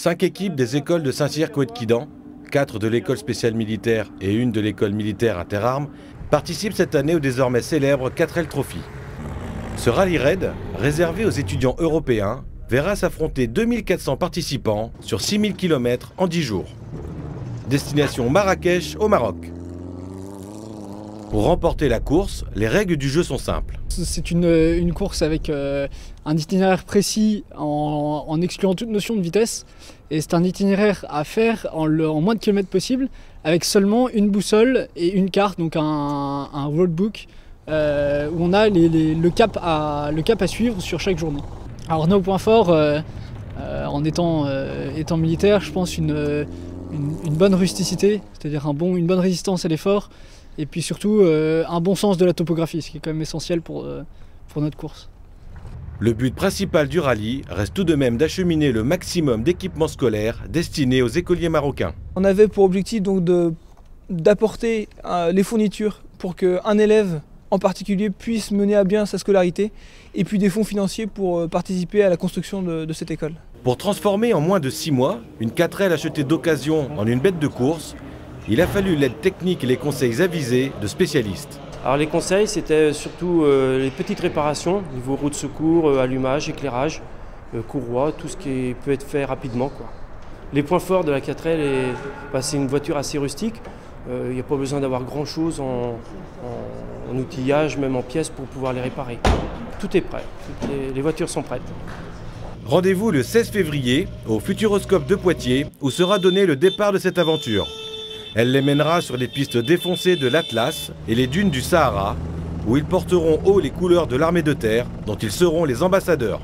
5 équipes des écoles de Saint-Cyr-Coët-Quidan, 4 de l'école spéciale militaire et une de l'école militaire interarmes, participent cette année au désormais célèbre 4L Trophy. Ce rallye raid, réservé aux étudiants européens, verra s'affronter 2400 participants sur 6000 km en 10 jours. Destination Marrakech au Maroc. Pour remporter la course, les règles du jeu sont simples. C'est une course avec un itinéraire précis en excluant toute notion de vitesse. Et c'est un itinéraire à faire en moins de kilomètres possible, avec seulement une boussole et une carte, donc un roadbook, où on a le cap à suivre sur chaque journée. Alors nos points forts, en étant militaire, je pense une bonne rusticité, c'est-à-dire une bonne résistance à l'effort, et puis surtout un bon sens de la topographie, ce qui est quand même essentiel pour notre course. Le but principal du rallye reste tout de même d'acheminer le maximum d'équipements scolaires destinés aux écoliers marocains. On avait pour objectif donc d'apporter les fournitures pour qu'un élève en particulier puisse mener à bien sa scolarité, et puis des fonds financiers pour participer à la construction de cette école. Pour transformer en moins de 6 mois une 4L achetée d'occasion en une bête de course, il a fallu l'aide technique et les conseils avisés de spécialistes. Alors les conseils, c'était surtout les petites réparations, niveau roue de secours, allumage, éclairage, courroie, tout ce qui peut être fait rapidement, quoi. Les points forts de la 4L, c'est une voiture assez rustique. Il n'y a pas besoin d'avoir grand chose en outillage, même en pièces, pour pouvoir les réparer. Tout est prêt, les voitures sont prêtes. Rendez-vous le 16 février au Futuroscope de Poitiers, où sera donné le départ de cette aventure. Elle les mènera sur les pistes défoncées de l'Atlas et les dunes du Sahara, où ils porteront haut les couleurs de l'armée de terre, dont ils seront les ambassadeurs.